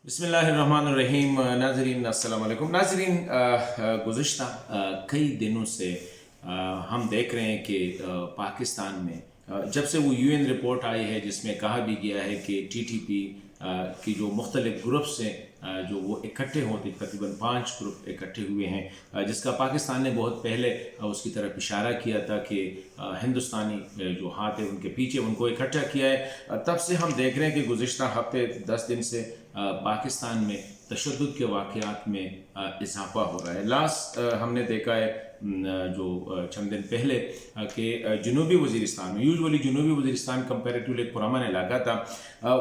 بسم اللہ الرحمن الرحیم۔ ناظرین السلام علیکم۔ ناظرین، گزشتہ کئی دنوں سے ہم دیکھ رہے ہیں کہ پاکستان میں جب سے وہ UN رپورٹ آئی ہے جس میں کہا بھی گیا ہے کہ TTP کی جو مختلف گروپس ہیں جو وہ اکٹھے ہوتے، تقریباً 5 گروپ اکٹھے ہوئے ہیں، جس کا پاکستان نے بہت پہلے اس کی طرف اشارہ کیا تھا کہ ہندوستانی جو ہاتھ ہے ان کے پیچھے ان کو اکٹھا کیا ہے۔ تب سے ہم دیکھ رہے ہیں کہ گزشتہ ہفتے 10 دن سے پاکستان میں تشدد کے واقعات میں اضافہ ہو رہا ہے۔ لاسٹ ہم نے دیکھا ہے جو چند دن پہلے کہ جنوبی وزیرستان میں، یوزولی جنوبی وزیرستان کمپیریٹیولی ایک پرامن علاقہ تھا،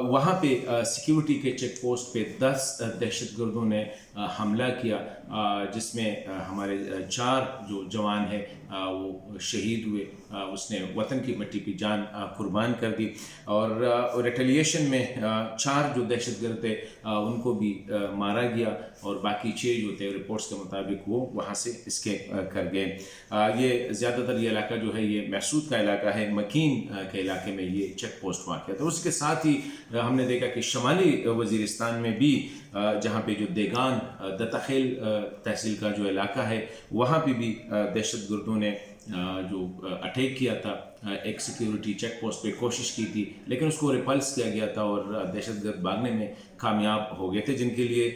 وہاں پہ سیکیورٹی کے چیک پوسٹ پہ 10 دہشت گردوں نے حملہ کیا، جس میں ہمارے 4 جو جوان ہیں وہ شہید ہوئے۔ اس نے وطن کی مٹی پہ جان قربان کر دی، اور ریٹیلیشن میں 4 جو دہشت گرد تھے ان کو بھی مارا گیا، اور باقی 6 جو تھے رپورٹس کے مطابق وہ وہاں سے اسکیپ کر گئے۔ یہ زیادہ تر یہ علاقہ جو ہے یہ محسود کا علاقہ ہے، مکین کے علاقے میں یہ چیک پوسٹ واقع تھا۔ اس کے ساتھ ہی ہم نے دیکھا کہ شمالی وزیرستان میں بھی جہاں پہ جو دیگان دتخیل تحصیل کا جو علاقہ ہے وہاں پہ بھی دہشت گردوں نے جو اٹیک کیا تھا، ایک سیکیورٹی چیک پوسٹ پہ کوشش کی تھی، لیکن اس کو ریپلس کیا گیا تھا اور دہشت گرد بھاگنے میں کامیاب ہو گئے تھے، جن کے لیے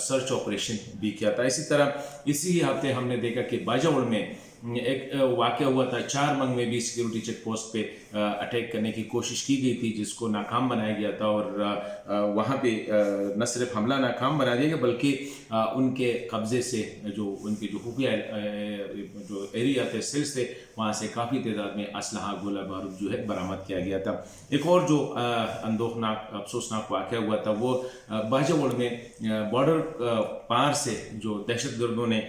سرچ آپریشن بھی کیا تھا۔ اسی طرح اسی ہی ہفتے ہم نے دیکھا کہ باجوڑ میں ایک واقعہ ہوا تھا، 4 منگ میں بھی سیکیورٹی چیک پوسٹ پہ اٹیک کرنے کی کوشش کی گئی تھی، جس کو ناکام بنایا گیا تھا، اور وہاں پہ نہ صرف حملہ ناکام بنا دیا گیا بلکہ ان کے قبضے سے جو ان کے جو خفیہ جو ایریا تھے، سیلز تھے، وہاں سے کافی تعداد میں اسلحہ گولہ بارود جو ہے برآمد کیا گیا تھا۔ ایک اور جو اندوہناک افسوسناک واقعہ ہوا تھا وہ باجوڑ میں بارڈر پار سے جو دہشت گردوں نے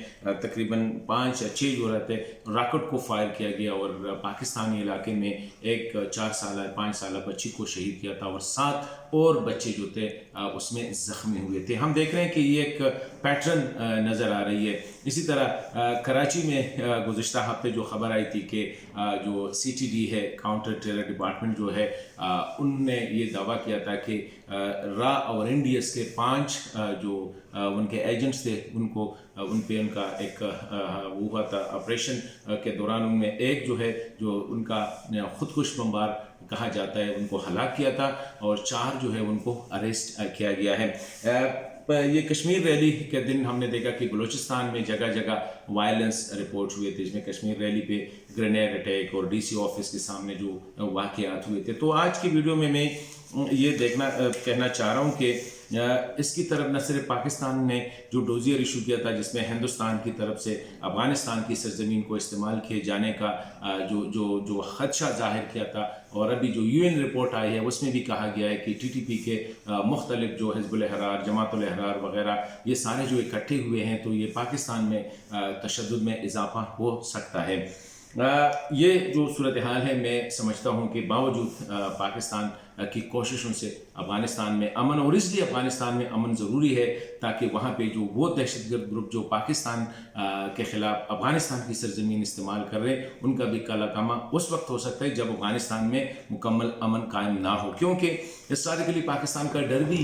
تقریباً 5 یا 6 جو رہتے راکٹ کو فائر کیا گیا، اور پاکستانی علاقے میں ایک 4 سالہ 5 سالہ بچی کو شہید کیا تھا، اور 7 اور بچے جو تھے اس میں زخمی ہوئے تھے۔ ہم دیکھ رہے ہیں کہ یہ ایک پیٹرن نظر آ رہی ہے۔ اسی طرح کراچی میں گزشتہ ہفتے جو خبر آئی تھی کہ جو CTD ہے، کاؤنٹر ٹیرر ڈپارٹمنٹ جو ہے، ان نے یہ دعویٰ کیا تھا کہ را اور NDS کے 5 جو ان کے ایجنٹس تھے ان پہ ان کا ایک وہ ہوا تھا آپریشن کے دوران، ان میں ایک جو ہے جو ان کا خودکش بمبار کہا جاتا ہے ان کو ہلاک کیا تھا، اور 4 جو ہے ان کو اریسٹ کیا گیا ہے۔ یہ کشمیر ریلی کے دن ہم نے دیکھا کہ بلوچستان میں جگہ جگہ وائلنس رپورٹ ہوئے تھے، اس میں کشمیر ریلی پہ گرینیڈ اٹیک اور DC آفس کے سامنے جو واقعات ہوئے تھے۔ تو آج کی ویڈیو میں یہ کہنا چاہ رہا ہوں کہ اس کی طرف نہ صرف پاکستان نے جو ڈوزیئر ایشو کیا تھا جس میں ہندوستان کی طرف سے افغانستان کی سرزمین کو استعمال کیے جانے کا جو خدشہ ظاہر کیا تھا، اور ابھی جو UN رپورٹ آئی ہے اس میں بھی کہا گیا ہے کہ TTP کے مختلف جو حزب الاحرار، جماعت الاحرار وغیرہ یہ سارے جو اکٹھے ہوئے ہیں، تو یہ پاکستان میں تشدد میں اضافہ ہو سکتا ہے۔ یہ جو صورتحال ہے میں سمجھتا ہوں کہ باوجود پاکستان کی کوششوں سے افغانستان میں امن، اور اس لیے افغانستان میں امن ضروری ہے تاکہ وہاں پہ جو وہ دہشت گرد گروپ جو پاکستان کے خلاف افغانستان کی سرزمین استعمال کر رہے ہیں ان کا بھی کالا کامہ اس وقت ہو سکتا ہے جب افغانستان میں مکمل امن قائم نہ ہو، کیونکہ ہسٹوریکلی پاکستان کا ڈر بھی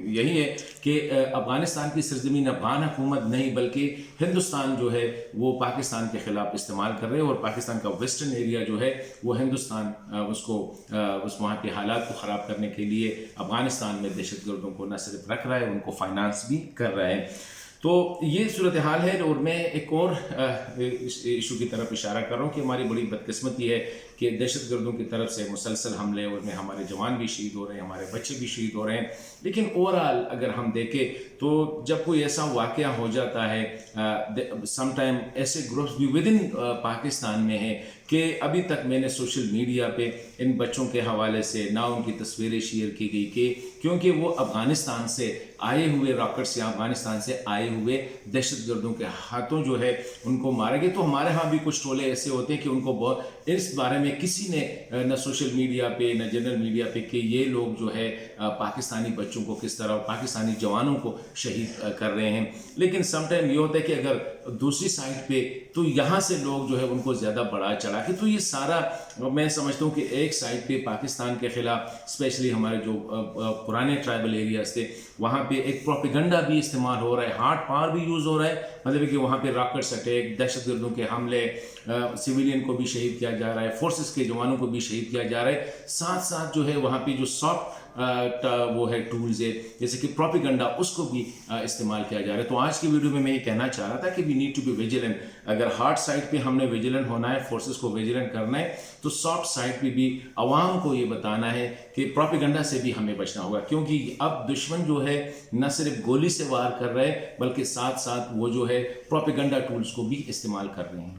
یہی ہے کہ افغانستان کی سرزمین افغان حکومت نہیں بلکہ ہندوستان جو ہے وہ پاکستان کے خلاف استعمال کر رہے ہیں، اور پاکستان کا ویسٹرن ایریا جو ہے وہ ہندوستان اس وہاں کے حالات کو خراب کرنے کے لیے افغانستان میں دہشت گردوں کو نہ صرف رکھ رہا ہے، ان کو فائنانس بھی کر رہا ہے۔ تو یہ صورتحال ہے، اور میں ایک اور ایشو کی طرف اشارہ کر رہا ہوں کہ ہماری بڑی بدقسمتی ہے کہ دہشت گردوں کی طرف سے مسلسل حملے، اور میں ہمارے جوان بھی شہید ہو رہے ہیں، ہمارے بچے بھی شہید ہو رہے ہیں، لیکن اوورآل اگر ہم دیکھیں تو جب کوئی ایسا واقعہ ہو جاتا ہے، سم ٹائم ایسے گروپس بھی ود ان پاکستان میں ہیں کہ ابھی تک میں نے سوشل میڈیا پہ ان بچوں کے حوالے سے نہ ان کی تصویریں شیئر کی گئی کہ کیونکہ وہ افغانستان سے آئے ہوئے راکٹس یا افغانستان سے آئے ہوئے دہشت گردوں کے ہاتھوں جو ہے ان کو مارے گئے۔ تو ہمارے ہاں بھی کچھ ٹولے ایسے ہوتے ہیں کہ ان کو اس بارے میں کسی نے نہ سوشل میڈیا پہ نہ جنرل میڈیا پہ کہ یہ لوگ جو ہے پاکستانی بچوں کو کس طرح پاکستانی جوانوں کو شہید کر رہے ہیں، لیکن سم ٹائم یہ ہوتا ہے کہ اگر دوسری سائٹ پہ تو یہاں سے لوگ جو ہے ان کو زیادہ بڑھا چڑھا کے، تو یہ سارا میں سمجھتا ہوں کہ ایک سائٹ پہ پاکستان کے خلاف اسپیشلی ہمارے جو پرانے ٹرائبل ایریاز تھے وہاں پہ ایک پروپیگنڈا بھی استعمال ہو رہا ہے، ہارڈ پاور بھی یوز ہو رہا ہے، مطلب کہ وہاں پہ راکٹس اٹیک، دہشت گردوں کے حملے، سویلین کو بھی شہید کیا جا رہا ہے، فورسز کے جوانوں کو بھی شہید کیا جا رہا ہے، ساتھ ساتھ جو ہے وہاں پہ جو سافٹ وہ ہے ٹولز ہے جیسے کہ پروپیگنڈا، اس کو بھی استعمال کیا جا رہا ہے. تو آج کی ویڈیو میں یہ کہنا چاہ رہا تھا کہ we need to be vigilant. اگر ہارڈ سائڈ پہ ہم نے ویجیلنٹ ہونا ہے، فورسز کو ویجیلنٹ کرنا ہے، تو سافٹ سائڈ پہ بھی عوام کو یہ بتانا ہے کہ پروپیگنڈا سے بھی ہمیں بچنا ہوگا، کیونکہ اب دشمن جو ہے نہ صرف گولی سے وار کر رہے بلکہ ساتھ ساتھ وہ جو ہے پروپیگنڈا ٹولز کو بھی استعمال کر رہے ہیں.